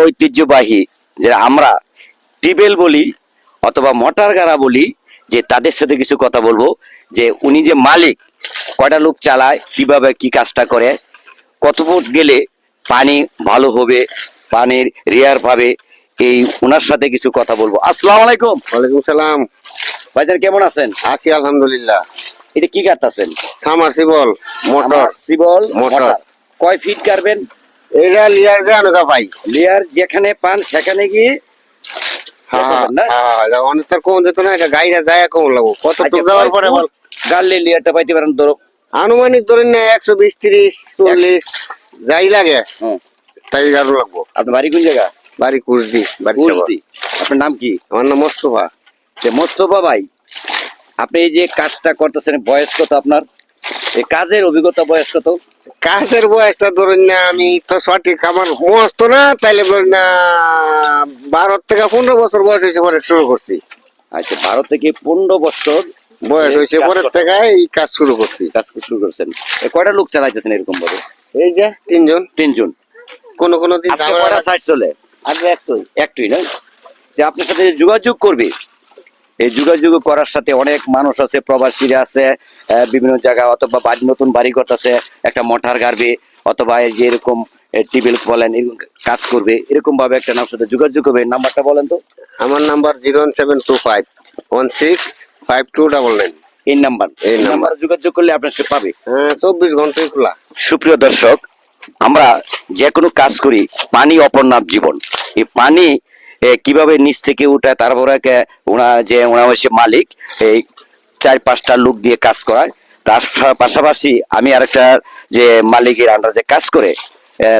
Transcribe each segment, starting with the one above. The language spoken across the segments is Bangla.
ঐতিহ্যবাহী যে আমরা টিউবওয়েল বলি অথবা মোটর গাড়া বলি, যে তাদের সাথে কিছু কথা বলবো, যে উনি যে মালিক, কয়টা লোক চালায়, কিভাবে কি কাজটা করে, কত ফুট গেলে পানি ভালো হবে, পানির রেয়ার পাবে, এই ওনার সাথে কিছু কথা বলবো। আসসালামু আলাইকুম। ওয়ালাইকুম সালাম। ভাইজান কেমন আছেন? আছি আলহামদুলিল্লাহ। এটা কি কাটতেছেন? Submersible motor. সিবল মোটর। মোটর কয় ফিট কাটবেন? এটা লিয়ার জানো কা ভাই? লেয়ার যেখানে পান সেখানে গিয়ে হ্যাঁ না? হ্যাঁ, এটা অনেক তার কম যেত না, এটা গাড়িটা যায় কম লাগবো। কত আচ্ছা, টুক দেওয়ার পরে বল? গাড়লে লেয়ারটা পাইতে পারেন ধরো আনুমানিক ধরেন না 120 30 40 যাই লাগে হ্যাঁ। তাই আরো লাগবো। আপনার বাড়ি কোন জায়গা? বাড়ি কুর্দি, বাড়ি সাবা। কুর্দি। আপনার নাম কি? আমার নাম মোস্তফা। যে মোস্তফা ভাই, আপনি এই যে কাজটা করতেছেন, বয়স কত আপনার? এই কাজের অভিজ্ঞতা বয়স কত? কাজের বয়সটা ধরেন না, আমি তো সঠিক আমার মস্ত না, তাইলে ধরেন না 12 থেকে 15 বছর বয়স হয়েছে পরে শুরু করছি। আচ্ছা, 12 থেকে 15 বছর বয়স হয়েছে কাজ পরের করতে- থেকে এই কাজ শুরু করছি। কাজ শুরু করছেন। কয়টা লোক চালাইতেছেন এরকম ভাবে? এই যে 3 জন, 3 জন। কোন কোন দিন আজকে কয়টা সাইড চলে? আগে একটাই। একটুই না? যে আপনার সাথে যোগাযোগ করবে, এই যোগাযোগ করার সাথে অনেক মানুষ আছে, প্রবাসীরা আছে, বিভিন্ন জায়গায়, অথবা বাড়ি নতুন বাড়ি করতেছে, একটা মোটর গাড়বে, অথবা এই যে এরকম টিউবওয়েল বলেন এরকম কাজ করবে, এরকম ভাবে একটা নাম সাথে যোগাযোগ করবে। নাম্বারটা বলেন তো। আমার নাম্বার 01725 165299। এই নাম্বার, এই এই নাম্বার। নাম্বার যোগাযোগ করলে আপনার সে পাবে। হ্যাঁ, 24 ঘন্টাই খোলা। সুপ্রিয় দর্শক, আমরা যে কোনো কাজ করি, পানি অপর নাম জীবন। এই পানি কিভাবে নিচ থেকে উঠায়, তারপরে ওনা হচ্ছে মালিক, এই 4-5টা লোক দিয়ে কাজ করায়। তার পাশাপাশি আমি আরেকটা যে মালিকের আন্ডার যে কাজ করে,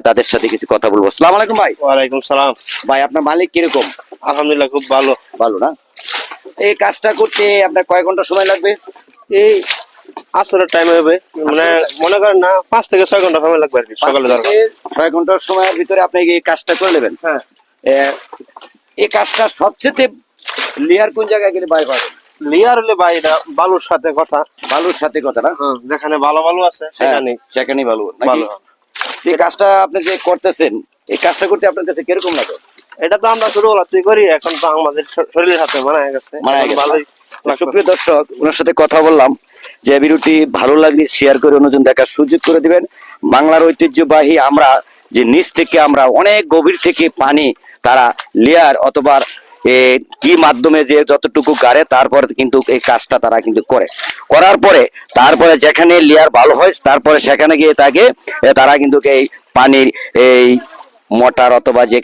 তাদের সাথে কিছু কথা বলবো। আসসালামু আলাইকুম ভাই। ওয়ালাইকুম সালাম। ভাই, আপনার মালিক কিরকম? আলহামদুলিল্লাহ, খুব ভালো। ভালো না? এই কাজটা করতে আপনার কয় ঘন্টা সময় লাগবে? এই আসরের টাইম হবে, মানে মনে করেন না 5 থেকে 6 ঘন্টা সময় লাগবে আর কি, সকালে 5 থেকে 6 ঘন্টার সময়ের ভিতরে আপনি এই কাজটা করে নেবেন। হ্যাঁ। এই কাজটা সবচেয়ে লেয়ার কোন জায়গায় গেলে বাই পাবেন? লিয়ার হলে ভাই এটা বালুর সাথে কথা। বালুর সাথে কথা না? যেখানে ভালো ভালো আছে সেখানে সেখানেই ভালো নাকি? ভালো। এই কাজটা আপনি যে করতেছেন, এই কাজটা করতে আপনার কাছে কিরকম লাগে? এটা তো আমরা ছোটবেলা থেকে করি, এখন তো আমাদের শরীরের সাথে মানায় গেছে। মানায় গেছে। ভালোই লাগছে। সুপ্রিয় দর্শক, ওনার সাথে কথা বললাম, যে ভিডিওটি ভালো লাগলে শেয়ার করে অন্যজন দেখার সুযোগ করে দিবেন। বাংলার ঐতিহ্যবাহী আমরা যে নিচ থেকে আমরা অনেক গভীর থেকে পানি তারা লেয়ার অথবা কি মাধ্যমে যে যতটুকু গাড়ে, তারপরে কিন্তু এই কাজটা তারা কিন্তু করার পরে তারপরে যেখানে লেয়ার ভালো হয়, তারপরে সেখানে গিয়ে তাকে তারা কিন্তু এই পানির এই মোটর অথবা যে